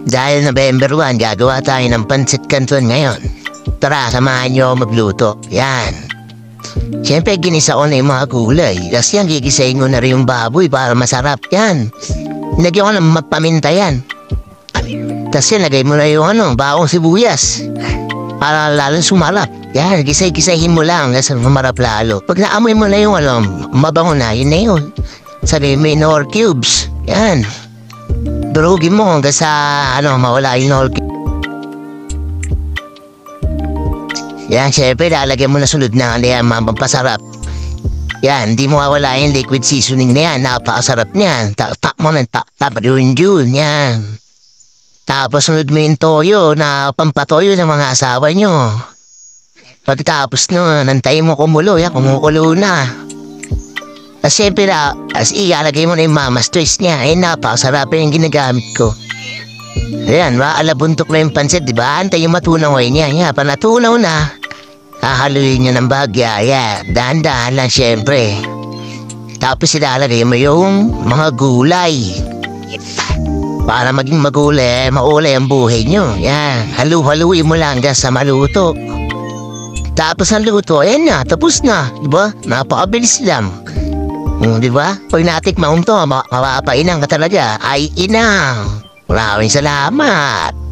Dahil November 1, gagawa tayo ng pancit canton ngayon. Tara, samahan nyo magluto. Yan. Siyempre, ginisa ko na yung mga gulay. Tapos yan, gigisayin ko na rin yung baboy para masarap. Yan. Nilagyan ko ng paminta yan. Tapos yan, lagay mo na yung baong sibuyas. Para lalong sumarap. Yan, gisay-gisayin mo lang. Tapos mamarap lalo. Pag naamoy mo na yung mabango na, yun na yun. Sabi may nor cubes. Yan. Durugin mo hanggang sa mawala yung nor cubes. Yan, syempre, lalagyan mo na sunod na yan, mampasarap. Yan, hindi mo mawala yung liquid seasoning na yan. Napakasarap niyan. Tak mo ng tak yun, yan. Tapos sunod mo yung toyo na pampatoyo ng mga asawa nyo. Pagkatapos nun, nantayin mo kumulo, yan, kumukulo na. Tapos syempre ilalagay mo na yung mama's twist niya. Napakasarap yung ginagamit ko. Ayan, maalabuntok na yung pansit, diba? Antay yung matunaw niya. Yan, panatunaw na. Hahaluin niya ng bagya. Yan, dahan-dahan lang syempre. Tapos ilalagay mo yung mga gulay. Para maging maulay ang buhay nyo. Yan, halu-haluin mo lang hanggang sa maluto. Tapos ang luto, ayan na, tapos na. Diba? Napakabilis lang. Diba? Pag natikman to, mapapainang ka talaga. Ay, inang. Maraming salamat.